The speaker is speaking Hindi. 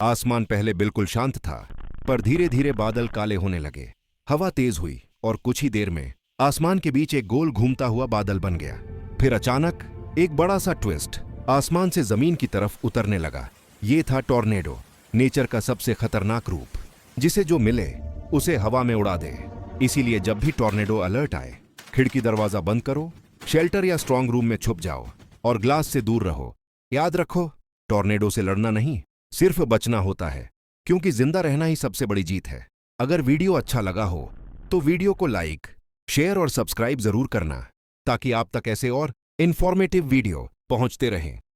आसमान पहले बिल्कुल शांत था, पर धीरे धीरे बादल काले होने लगे। हवा तेज हुई और कुछ ही देर में आसमान के बीच एक गोल घूमता हुआ बादल बन गया। फिर अचानक एक बड़ा सा ट्विस्ट, आसमान से जमीन की तरफ उतरने लगा। ये था टॉर्नेडो, नेचर का सबसे खतरनाक रूप, जिसे जो मिले उसे हवा में उड़ा दे। इसीलिए जब भी टॉर्नेडो अलर्ट आए, खिड़की दरवाजा बंद करो, शेल्टर या स्ट्रांग रूम में छुप जाओ और ग्लास से दूर रहो। याद रखो, टॉर्नेडो से लड़ना नहीं, सिर्फ बचना होता है, क्योंकि जिंदा रहना ही सबसे बड़ी जीत है। अगर वीडियो अच्छा लगा हो तो वीडियो को लाइक, शेयर और सब्सक्राइब जरूर करना, ताकि आप तक ऐसे और इंफॉर्मेटिव वीडियो पहुंचते रहें।